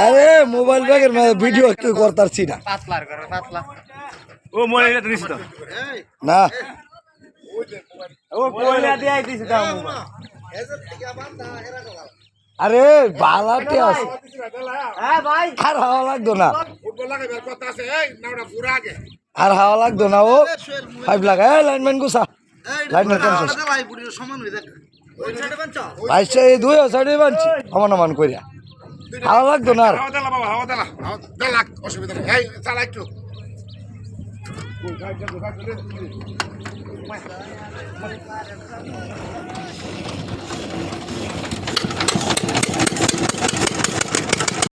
আরে মোবাইল ব্যাগের ভিডিও একটু করতারছি না না আরে বালাতে আছে আর হাওয়া লাগতো না আর হাওয়া লাগতো না ও পাইপ লাগা লাইনম্যান গুছা লাইনম্যান বাইশটা এই দুই সাইডে বানছি সমান সমান করিয়া হাওয়া লাগতো না আর অসুবিধা নেই চালা একটু